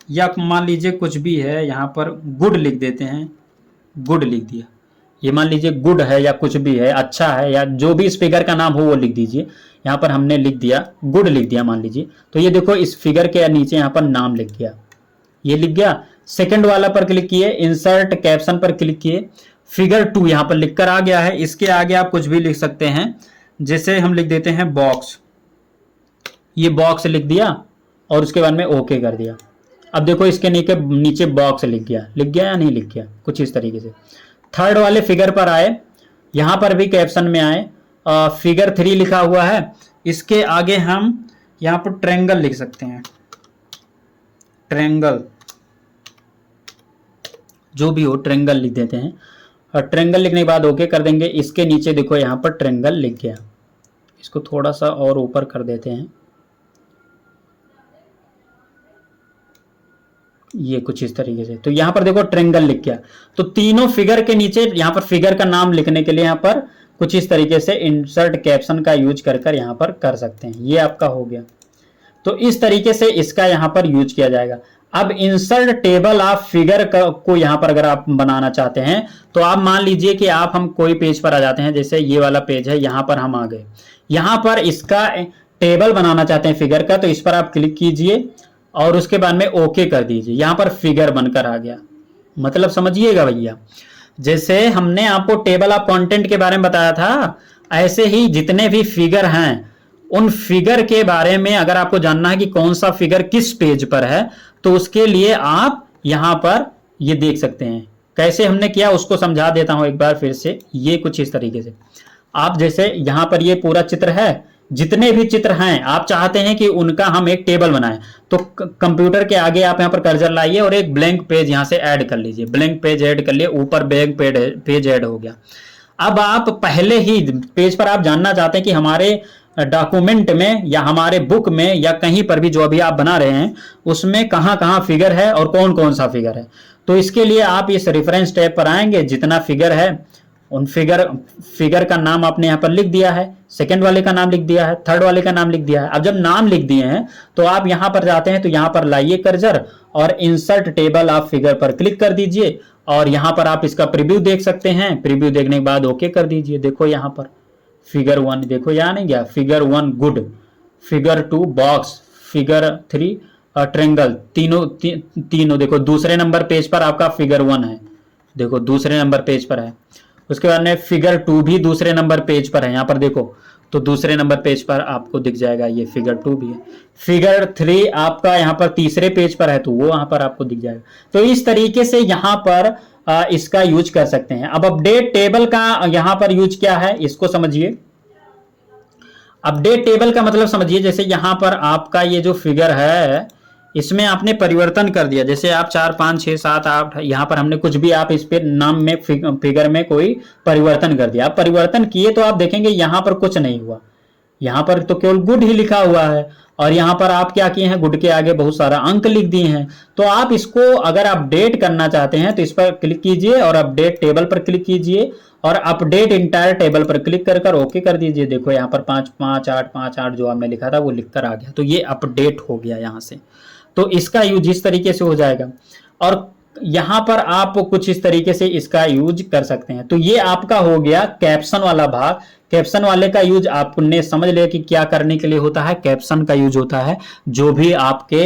या मान लीजिए कुछ भी है, यहाँ पर गुड लिख देते हैं, गुड लिख दिया। ये मान लीजिए गुड है या कुछ भी है, अच्छा है या जो भी इस फिगर का नाम हो वो लिख दीजिए। यहाँ पर हमने लिख दिया गुड, लिख दिया मान लीजिए। तो ये देखो इस फिगर के नीचे यहाँ पर नाम लिख गया, ये लिख गया। सेकंड वाला पर क्लिक किए, इंसर्ट कैप्शन पर क्लिक किए, फिगर 2 यहाँ पर लिखकर आ गया है। इसके आगे आप कुछ भी लिख सकते हैं, जैसे हम लिख देते हैं बॉक्स, ये बॉक्स लिख दिया और उसके बाद में ओके कर दिया। अब देखो इसके नीचे बॉक्स लिख गया या नहीं लिख गया, कुछ इस तरीके से। थर्ड वाले फिगर पर आए, यहां पर भी कैप्शन में आए, फिगर 3 लिखा हुआ है, इसके आगे हम यहां पर ट्रायंगल लिख सकते हैं, ट्रायंगल जो भी हो ट्रायंगल लिख देते हैं। और ट्रायंगल लिखने के बाद ओके कर देंगे। इसके नीचे देखो यहाँ पर ट्रायंगल लिख गया, इसको थोड़ा सा और ऊपर कर देते हैं, ये कुछ इस तरीके से। तो यहाँ पर देखो ट्रायंगल लिख गया। तो तीनों फिगर के नीचे यहाँ पर फिगर का नाम लिखने के लिए यहाँ पर कुछ इस तरीके से इंसर्ट कैप्शन का यूज कर यहाँ पर कर सकते हैं। ये आपका हो गया। तो इस तरीके से इसका यहाँ पर यूज किया जाएगा। अब इंसर्ट टेबल ऑफ फिगर को यहाँ पर अगर आप बनाना चाहते हैं तो आप मान लीजिए कि हम कोई पेज पर आ जाते हैं, जैसे ये वाला पेज है, यहाँ पर हम आ गए, यहाँ पर इसका टेबल बनाना चाहते हैं फिगर का, तो इस पर आप क्लिक कीजिए और उसके बाद में ओके कर दीजिए। यहाँ पर फिगर बनकर आ गया। मतलब समझिएगा भैया, जैसे हमने आपको टेबल ऑफ कंटेंट के बारे में बताया था, ऐसे ही जितने भी फिगर हैं उन फिगर के बारे में अगर आपको जानना है कि कौन सा फिगर किस पेज पर है, तो उसके लिए आप यहां पर ये देख सकते हैं। कैसे हमने किया उसको समझा देता हूं एक बार फिर से। ये कुछ इस तरीके से, आप जैसे यहां पर ये पूरा चित्र है, जितने भी चित्र हैं आप चाहते हैं कि उनका हम एक टेबल बनाएं, तो कंप्यूटर के आगे आप यहां पर कर्सर लाइए और एक ब्लैंक पेज यहां से ऐड कर लीजिए। ब्लैंक पेज ऐड कर लिए, ऊपर ब्लैंक पेज ऐड हो गया। अब आप पहले ही पेज पर आप जानना चाहते हैं कि हमारे डॉक्यूमेंट में या हमारे बुक में या कहीं पर भी जो अभी आप बना रहे हैं उसमें कहां कहां फिगर है और कौन कौन सा फिगर है। तो इसके लिए आप इस रेफरेंस टैब पर आएंगे, जितना फिगर है उन फिगर का नाम आपने यहाँ पर लिख दिया है, सेकंड वाले का नाम लिख दिया है, थर्ड वाले का नाम लिख दिया है। अब जब नाम लिख दिए हैं तो आप यहाँ पर जाते हैं, तो यहाँ पर लाइए कर्सर और इंसर्ट टेबल ऑफ फिगर पर क्लिक कर दीजिए और यहाँ पर आप इसका प्रीव्यू देख सकते हैं। प्रीव्यू देखने के बाद ओके कर दीजिए। देखो यहाँ पर फिगर 1 देखो, यहाँ नहीं गया, figure 1 good, figure 2 box, figure 3 triangle, तीनों देखो दूसरे नंबर पेज पर आपका फिगर 1 है, देखो दूसरे नंबर पेज पर है। उसके बाद में फिगर 2 भी दूसरे नंबर पेज पर है, यहाँ पर देखो, तो दूसरे नंबर पेज पर आपको दिख जाएगा, ये फिगर 2 भी है। फिगर 3 आपका यहाँ पर तीसरे पेज पर है, तो वो यहाँ पर आपको दिख जाएगा। तो इस तरीके से यहाँ पर इसका यूज कर सकते हैं। अब अपडेट टेबल का यहाँ पर यूज क्या है इसको समझिए। अपडेट टेबल का मतलब समझिए, जैसे यहाँ पर आपका ये जो फिगर है इसमें आपने परिवर्तन कर दिया, जैसे आप 4 5 6 7 8 यहाँ पर हमने कुछ भी आप इस पे नाम में फिगर में कोई परिवर्तन कर दिया। आप परिवर्तन किए तो आप देखेंगे यहाँ पर कुछ नहीं हुआ, यहाँ पर तो केवल गुड ही लिखा हुआ है और यहाँ पर आप क्या किए हैं, गुड के आगे बहुत सारा अंक लिख दिए हैं। तो आप इसको अगर अपडेट करना चाहते हैं तो इस पर क्लिक कीजिए और अपडेट टेबल पर क्लिक कीजिए और अपडेट इंटायर टेबल पर क्लिक कर ओके कर दीजिए। देखो यहाँ पर 5 5 8 5 8 जो आपने लिखा था वो लिख कर आ गया, तो ये अपडेट हो गया यहाँ से। तो इसका यूज इस तरीके से हो जाएगा और यहां पर आप कुछ इस तरीके से इसका यूज कर सकते हैं। तो ये आपका हो गया कैप्शन वाला भाग। कैप्शन वाले का यूज आपने समझ लिया कि क्या करने के लिए होता है। कैप्शन का यूज होता है जो भी आपके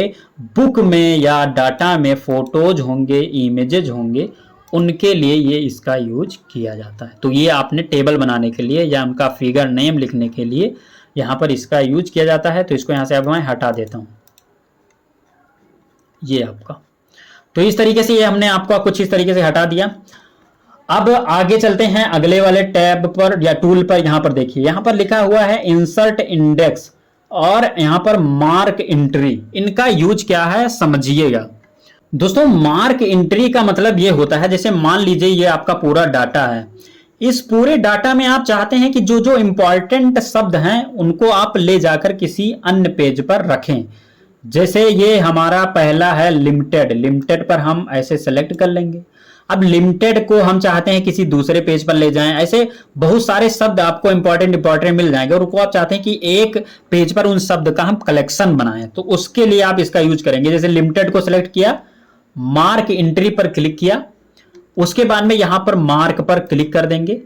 बुक में या डाटा में फोटोज होंगे, इमेजेज होंगे, उनके लिए ये इसका यूज किया जाता है। तो ये आपने टेबल बनाने के लिए या उनका फिगर नेम लिखने के लिए यहां पर इसका यूज किया जाता है। तो इसको यहां से अब मैं हटा देता हूं, ये आपका। तो इस तरीके से ये हमने आपका कुछ इस तरीके से हटा दिया। अब आगे चलते हैं अगले वाले टैब पर या टूल पर। यहां पर देखिए, यहां पर लिखा हुआ है इंसर्ट इंडेक्स और यहां पर मार्क एंट्री। इनका यूज क्या है समझिएगा दोस्तों। मार्क एंट्री का मतलब यह होता है, जैसे मान लीजिए ये आपका पूरा डाटा है, इस पूरे डाटा में आप चाहते हैं कि जो जो इंपॉर्टेंट शब्द हैं उनको आप ले जाकर किसी अन्य पेज पर रखें। जैसे ये हमारा पहला है लिमिटेड, लिमिटेड पर हम ऐसे सेलेक्ट कर लेंगे। अब लिमिटेड को हम चाहते हैं किसी दूसरे पेज पर ले जाएं। ऐसे बहुत सारे शब्द आपको इंपॉर्टेंट मिल जाएंगे और उनको आप चाहते हैं कि एक पेज पर उन शब्द का हम कलेक्शन बनाएं, तो उसके लिए आप इसका यूज करेंगे। जैसे लिमिटेड को सिलेक्ट किया, मार्क एंट्री पर क्लिक किया, उसके बाद में यहां पर मार्क पर क्लिक कर देंगे।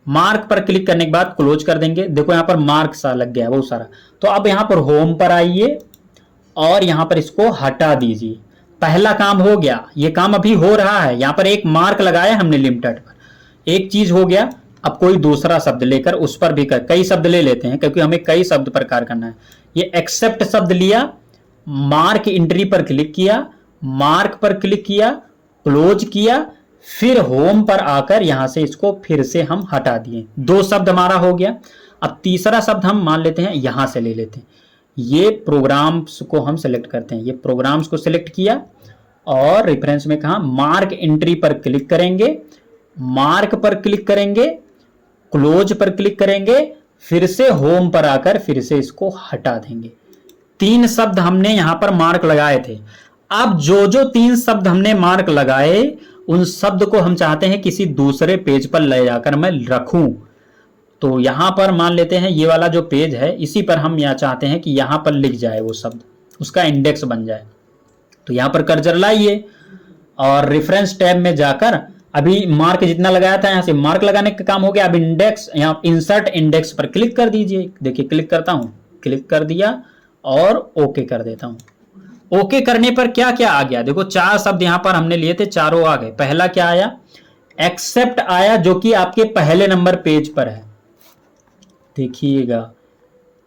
मार्क पर क्लिक करने के बाद क्लोज कर देंगे। देखो यहां पर मार्क सा लग गया बहुत सारा। तो अब यहां पर होम पर आइए और यहां पर इसको हटा दीजिए। पहला काम हो गया, ये काम अभी हो रहा है। यहां पर एक मार्क लगाया हमने लिमिटेड पर, एक चीज हो गया। अब कोई दूसरा शब्द लेकर उस पर भी कई शब्द ले लेते हैं क्योंकि हमें कई शब्द पर कार्य करना है। ये एक्सेप्ट शब्द लिया, मार्क एंट्री पर क्लिक किया, मार्क पर क्लिक किया, क्लोज किया, फिर होम पर आकर यहां से इसको फिर से हम हटा दिए। दो शब्द हमारा हो गया। अब तीसरा शब्द हम मान लेते हैं, यहां से ले लेते हैं। ये प्रोग्राम्स को हम सेलेक्ट करते हैं। ये प्रोग्राम्स को सेलेक्ट किया और रेफरेंस में कहा मार्क एंट्री पर क्लिक करेंगे, मार्क पर क्लिक करेंगे, क्लोज पर क्लिक करेंगे, फिर से होम पर आकर फिर से इसको हटा देंगे। तीन शब्द हमने यहां पर मार्क लगाए थे। अब जो जो तीन शब्द हमने मार्क लगाए उन शब्द को हम चाहते हैं किसी दूसरे पेज पर ले जाकर मैं रखूं। तो यहां पर मान लेते हैं ये वाला जो पेज है इसी पर हम यहां चाहते हैं कि यहां पर लिख जाए वो शब्द, उसका इंडेक्स बन जाए। तो यहां पर कर्सर लाइए और रेफरेंस टैब में जाकर अभी मार्क जितना लगाया था यहां से मार्क लगाने का काम हो गया। अब इंडेक्स, यहां इंसर्ट इंडेक्स पर क्लिक कर दीजिए। देखिए क्लिक करता हूं, क्लिक कर दिया और ओके कर देता हूं। ओके करने पर क्या क्या आ गया, देखो चार शब्द यहां पर हमने लिए थे, चारों आ गए। पहला क्या आया, एक्सेप्ट आया, जो कि आपके पहले नंबर पेज पर है। देखिएगा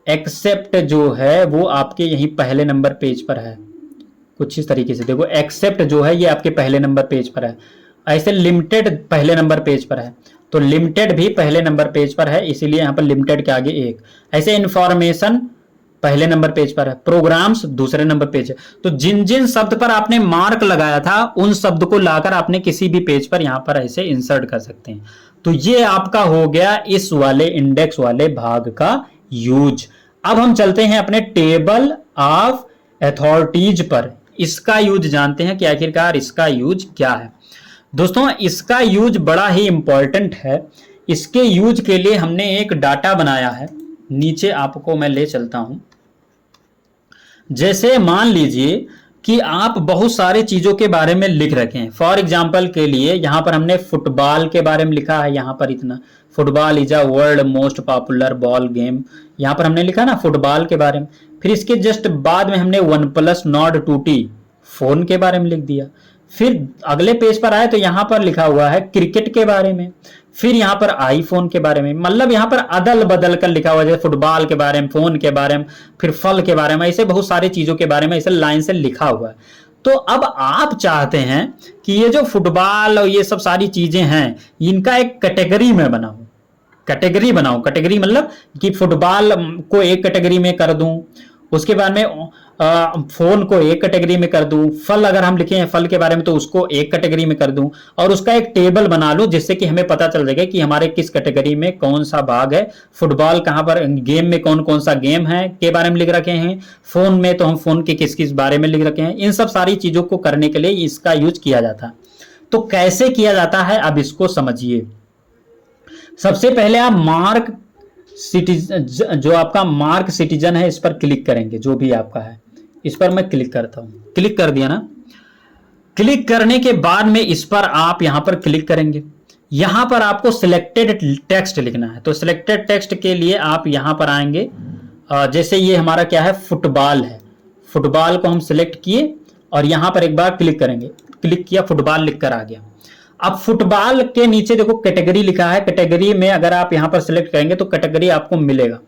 एक्सेप्ट जो है वो आपके यहीं पहले नंबर पेज पर है। कुछ इस तरीके से देखो, एक्सेप्ट जो है ये आपके पहले नंबर पेज पर है। ऐसे लिमिटेड पहले नंबर पेज पर है, तो लिमिटेड भी पहले नंबर पेज पर है, इसीलिए यहां पर लिमिटेड के आगे एक। ऐसे इंफॉर्मेशन पहले नंबर पेज पर है, प्रोग्राम्स दूसरे नंबर पेज है। तो जिन जिन शब्द पर आपने मार्क लगाया था उन शब्द को लाकर आपने किसी भी पेज पर यहां पर ऐसे इंसर्ट कर सकते हैं। तो ये आपका हो गया इस वाले इंडेक्स वाले भाग का यूज। अब हम चलते हैं अपने टेबल ऑफ अथॉरिटीज पर। इसका यूज जानते हैं कि आखिरकार इसका यूज क्या है। दोस्तों इसका यूज बड़ा ही इंपॉर्टेंट है। इसके यूज के लिए हमने एक डाटा बनाया है, नीचे आपको मैं ले चलता हूं। जैसे मान लीजिए कि आप बहुत सारे चीजों के बारे में लिख रखे हैं। फॉर एग्जाम्पल के लिए यहां पर हमने फुटबॉल के बारे में लिखा है, यहां पर इतना, football is a world most popular ball game, यहां पर हमने लिखा ना फुटबॉल के बारे में। फिर इसके जस्ट बाद में हमने OnePlus Nord 2T फोन के बारे में लिख दिया। फिर अगले पेज पर आए तो यहां पर लिखा हुआ है क्रिकेट के बारे में, फिर यहां पर आईफोन के बारे में। मतलब यहां पर अदल बदल कर लिखा हुआ है, जैसे फुटबॉल के बारे में, फोन के बारे में, फिर फल के बारे में, ऐसे बहुत सारी चीजों के बारे में ऐसे लाइन से लिखा हुआ है। तो अब आप चाहते हैं कि ये जो फुटबॉल और ये सब सारी चीजें हैं इनका एक कैटेगरी में बनाऊं। कैटेगरी बनाऊं, कैटेगरी मतलब कि फुटबॉल को एक कैटेगरी में कर दूं, उसके बाद में फोन को एक कैटेगरी में कर दूं, फल अगर हम लिखे हैं फल के बारे में तो उसको एक कैटेगरी में कर दूं, और उसका एक टेबल बना लूं जिससे कि हमें पता चल जाएगा कि हमारे किस कैटेगरी में कौन सा भाग है। फुटबॉल कहां पर, गेम में कौन कौन सा गेम है के बारे में लिख रखे हैं, फोन में तो हम फोन के किस किस बारे में लिख रखे हैं। इन सब सारी चीजों को करने के लिए इसका यूज किया जाता है। तो कैसे किया जाता है अब इसको समझिए। सबसे पहले आप मार्क सिटीजन, जो आपका मार्क सिटीजन है इस पर क्लिक करेंगे, जो भी आपका है इस पर मैं क्लिक करता हूं। क्लिक कर दिया ना। क्लिक करने के बाद में इस पर आप यहां पर क्लिक करेंगे। यहां पर आपको सिलेक्टेड टेक्स्ट लिखना है, तो सिलेक्टेड टेक्स्ट के लिए आप यहां पर आएंगे। जैसे ये हमारा क्या है, फुटबॉल है, फुटबॉल को हम सिलेक्ट किए और यहां पर एक बार क्लिक करेंगे। क्लिक किया, फुटबॉल लिखकर आ गया। अब फुटबॉल के नीचे देखो कैटेगरी लिखा है, कैटेगरी में अगर आप यहां पर सिलेक्ट करेंगे तो कैटेगरी आपको मिलेगा।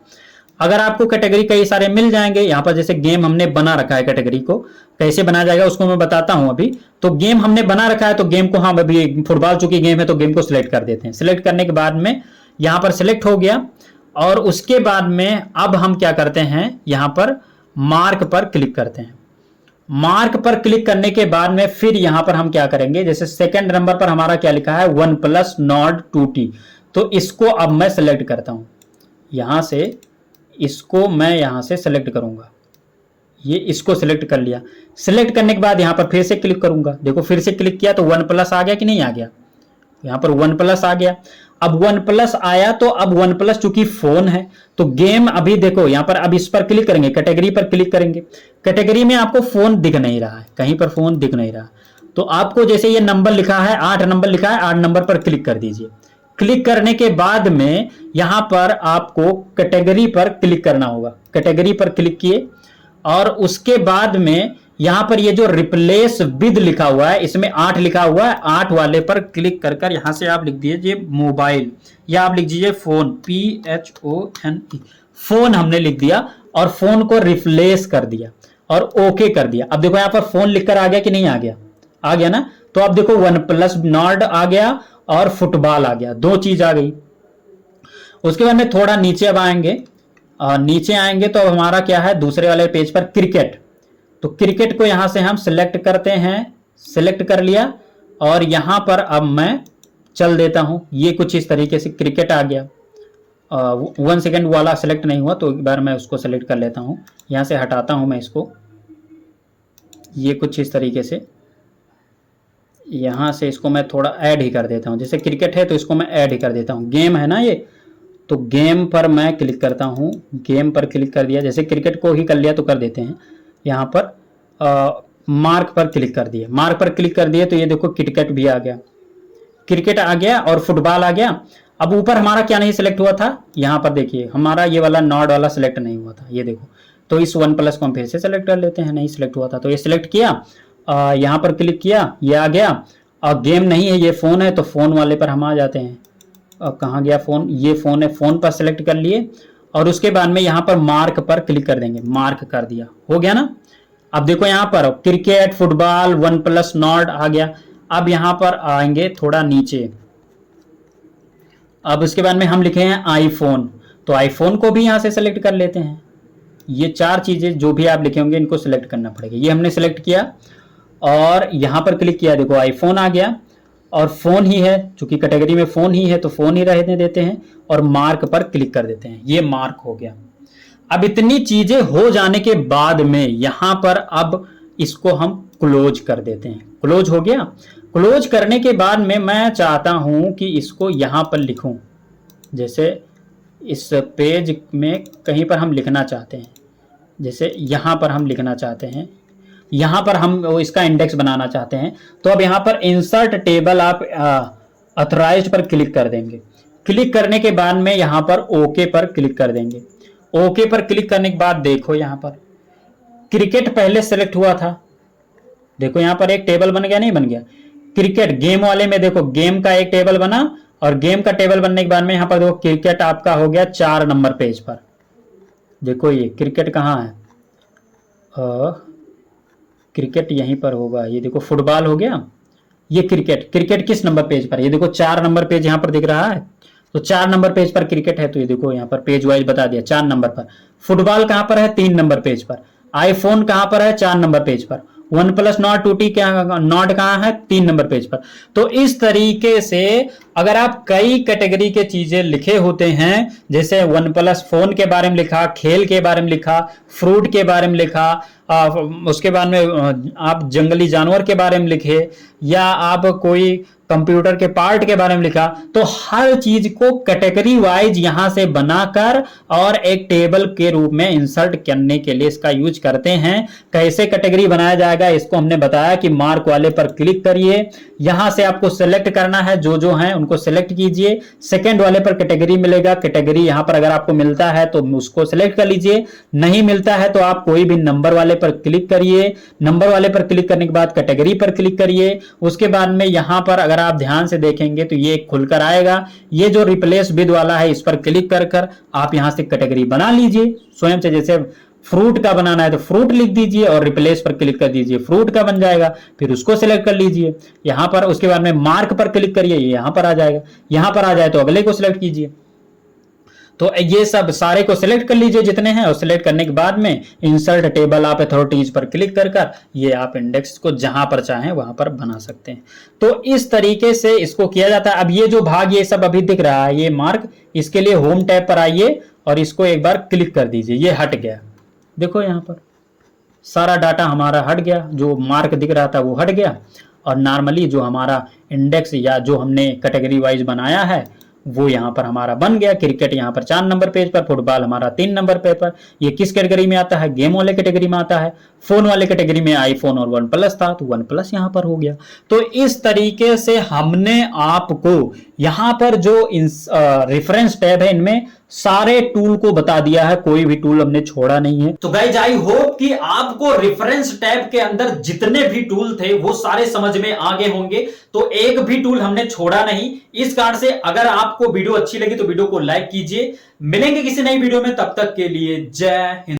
अगर आपको कैटेगरी कई सारे मिल जाएंगे, यहाँ पर जैसे गेम हमने बना रखा है, कैटेगरी को कैसे बनाया जाएगा उसको मैं बताता हूं अभी। तो गेम हमने बना रखा है, तो गेम को हम अभी फुटबॉल चूंकि गेम है तो गेम को सिलेक्ट कर देते हैं। सिलेक्ट करने के बाद में यहाँ पर सिलेक्ट हो गया, और उसके बाद में अब हम क्या करते हैं, यहाँ पर मार्क पर क्लिक करते हैं। मार्क पर क्लिक करने के बाद में फिर यहां पर हम क्या करेंगे, जैसे सेकंड नंबर पर हमारा क्या लिखा है, OnePlus Nord 2T, तो इसको अब मैं सेलेक्ट करता हूं। यहां से इसको मैं यहां से सेलेक्ट करूंगा, ये इसको सिलेक्ट कर लिया। सिलेक्ट करने के बाद यहां पर फिर से क्लिक करूंगा, देखो फिर से क्लिक किया तो OnePlus आ गया कि नहीं आ गया, यहां पर OnePlus आ गया। अब OnePlus आया तो अब OnePlus चूंकि फोन है तो गेम अभी देखो यहां पर, अब इस पर क्लिक करेंगे, कैटेगरी पर क्लिक करेंगे। कैटेगरी में आपको फोन दिख नहीं रहा है, कहीं पर फोन दिख नहीं रहा, तो आपको जैसे ये नंबर लिखा है 8 नंबर लिखा है, 8 नंबर पर क्लिक कर दीजिए। क्लिक करने के बाद में यहां पर आपको कैटेगरी पर क्लिक करना होगा। कैटेगरी पर क्लिक किए और उसके बाद में यहां पर ये जो रिप्लेस विद लिखा हुआ है, इसमें 8 लिखा हुआ है, 8 वाले पर क्लिक कर कर यहां से आप लिख दीजिए मोबाइल, या आप लिख दीजिए फोन, PHONE, फोन हमने लिख दिया और फोन को रिप्लेस कर दिया और ओके कर दिया। अब देखो यहां पर फोन लिखकर आ गया कि नहीं आ गया, आ गया ना। तो अब देखो OnePlus Nord आ गया और फुटबॉल आ गया, 2 चीज आ गई। उसके बाद में थोड़ा नीचे अब आएंगे, नीचे आएंगे तो अब हमारा क्या है, दूसरे वाले पेज पर क्रिकेट, तो क्रिकेट को यहां से हम सिलेक्ट करते हैं। सिलेक्ट कर लिया और यहां पर अब मैं चल देता हूं, ये कुछ इस तरीके से क्रिकेट आ गया। 1 सेकेंड वाला सिलेक्ट नहीं हुआ तो एक बार मैं उसको सिलेक्ट कर लेता हूं, यहां से हटाता हूं मैं इसको, ये कुछ इस तरीके से यहां से इसको मैं थोड़ा ऐड ही कर देता हूं। जैसे क्रिकेट है तो इसको मैं ऐड ही कर देता हूं, गेम है ना ये, तो गेम पर मैं क्लिक करता हूं। गेम पर क्लिक कर दिया, जैसे क्रिकेट को ही कर लिया तो कर देते हैं। यहाँ पर मार्क पर क्लिक कर दिया, मार्क पर क्लिक कर दिए तो ये देखो क्रिकेट भी आ गया, क्रिकेट आ गया और फुटबॉल आ गया। अब ऊपर हमारा क्या नहीं सिलेक्ट हुआ था, यहाँ पर देखिए हमारा ये वाला नॉर्ड वाला सिलेक्ट नहीं हुआ था, ये देखो। तो इस OnePlus को हम फिर से सिलेक्ट कर लेते हैं, नहीं सिलेक्ट हुआ था तो ये सिलेक्ट किया, यहाँ पर क्लिक किया, ये आ गया। और गेम नहीं है, ये फोन है, तो फोन वाले पर हम आ जाते हैं। कहाँ गया फोन, ये फोन है, फोन पर सिलेक्ट कर लिए और उसके बाद में यहाँ पर मार्क पर क्लिक कर देंगे, मार्क कर दिया, हो गया ना। अब देखो यहाँ पर क्रिकेट, फुटबॉल, OnePlus Nord आ गया। अब यहाँ पर आएंगे थोड़ा नीचे, अब उसके बाद में हम लिखे हैं आईफोन, तो आईफोन को भी यहाँ से सिलेक्ट कर लेते हैं। ये 4 चीजें जो भी आप लिखे होंगे इनको सिलेक्ट करना पड़ेगा। ये हमने सिलेक्ट किया और यहाँ पर क्लिक किया, देखो आईफोन आ गया और फोन ही है, चूंकि कैटेगरी में फोन ही है तो फोन ही रहने देते हैं और मार्क पर क्लिक कर देते हैं, ये मार्क हो गया। अब इतनी चीजें हो जाने के बाद में यहां पर अब इसको हम क्लोज कर देते हैं। क्लोज हो गया। क्लोज करने के बाद में मैं चाहता हूं कि इसको यहां पर लिखूं, जैसे इस पेज में कहीं पर हम लिखना चाहते हैं, जैसे यहां पर हम लिखना चाहते हैं, यहां पर हम इसका इंडेक्स बनाना चाहते हैं। तो अब यहां पर इंसर्ट टेबल आप ऑथराइज्ड पर क्लिक कर देंगे। क्लिक करने के बाद में यहां पर ओके पर क्लिक कर देंगे। ओके पर क्लिक करने के बाद देखो यहां पर क्रिकेट पहले सेलेक्ट हुआ था, देखो यहां पर एक टेबल बन गया, नहीं बन गया। क्रिकेट गेम वाले में देखो गेम का एक टेबल बना और गेम का टेबल बनने के बाद में यहां पर देखो क्रिकेट आपका हो गया 4 नंबर पेज पर। देखो ये क्रिकेट कहाँ है, क्रिकेट यहीं पर होगा, ये देखो फुटबॉल हो गया, ये क्रिकेट, क्रिकेट किस नंबर पेज पर, ये देखो 4 नंबर पेज यहां पर दिख रहा है, तो 4 नंबर पेज पर क्रिकेट है, तो ये देखो यहाँ पर पेज वाइज बता दिया 4 नंबर पर। फुटबॉल कहां पर है, 3 नंबर पेज पर। आईफोन कहां पर है, 4 नंबर पेज पर। OnePlus Nord 2T नॉट कहां है, 3 नंबर पेज पर। तो इस तरीके से अगर आप कई कैटेगरी के चीजें लिखे होते हैं, जैसे OnePlus फोन के बारे में लिखा, खेल के बारे में लिखा, फ्रूट के बारे में लिखा, उसके बाद में आप जंगली जानवर के बारे में लिखे, या आप कोई कंप्यूटर के पार्ट के बारे में लिखा, तो हर चीज को कैटेगरी वाइज यहां से बनाकर और एक टेबल के रूप में इंसर्ट करने के लिए इसका यूज करते हैं। कैसे कैटेगरी बनाया जाएगा इसको हमने बताया कि मार्क वाले पर क्लिक करिए, यहां से आपको सिलेक्ट करना है, जो हैं उनको सिलेक्ट कीजिए। सेकंड वाले पर कैटेगरी मिलेगा, कैटेगरी यहां पर अगर आपको मिलता है तो उसको सिलेक्ट कर लीजिए, नहीं मिलता है तो आप कोई भी नंबर वाले पर क्लिक करिए। नंबर वाले पर क्लिक करने के बाद कैटेगरी पर क्लिक करिए। उसके बाद में यहां पर अगर अगर आप ध्यान से देखेंगे तो ये खुलकर आएगा। ये जो रिप्लेस विद वाला है इस पर क्लिक कर कर आप यहां से कैटेगरी बना लीजिए स्वयं से। जैसे फ्रूट का बनाना है तो फ्रूट लिख दीजिए और रिप्लेस पर क्लिक कर दीजिए, फ्रूट का बन जाएगा। फिर उसको सिलेक्ट कर लीजिए यहां पर, उसके बाद में मार्क पर क्लिक करिए, ये यहां पर आ जाएगा। यहां पर आ जाए तो अगले को सिलेक्ट कीजिए। तो ये सब सारे को सिलेक्ट कर लीजिए जितने हैं, और सिलेक्ट करने के बाद में इंसर्ट टेबल आप अथॉरिटीज पर क्लिक कर कर ये आप इंडेक्स को जहां पर चाहें वहां पर बना सकते हैं। तो इस तरीके से इसको किया जाता है। अब ये जो भाग ये सब अभी दिख रहा है ये मार्क, इसके लिए होम टैब पर आइए और इसको एक बार क्लिक कर दीजिए, ये हट गया। देखो यहां पर सारा डाटा हमारा हट गया, जो मार्क दिख रहा था वो हट गया। और नॉर्मली जो हमारा इंडेक्स या जो हमने कैटेगरी वाइज बनाया है वो यहाँ पर हमारा बन गया। क्रिकेट यहाँ पर 4 नंबर पेज पर, फुटबॉल हमारा 3 नंबर पेज पर। ये किस कैटेगरी में आता है? गेम वाले कैटेगरी में आता है। फोन वाले कैटेगरी में आईफोन और वन प्लस था तो वन प्लस यहाँ पर हो गया। तो इस तरीके से हमने आपको यहाँ पर जो रेफरेंस टैब है इनमें सारे टूल को बता दिया है, कोई भी टूल हमने छोड़ा नहीं है। तो गाइज आई होप कि आपको रेफरेंस टैब के अंदर जितने भी टूल थे वो सारे समझ में आ गए होंगे। तो एक भी टूल हमने छोड़ा नहीं। इस कारण से अगर आपको वीडियो अच्छी लगी तो वीडियो को लाइक कीजिए। मिलेंगे किसी नई वीडियो में, तब तक के लिए जय हिंद।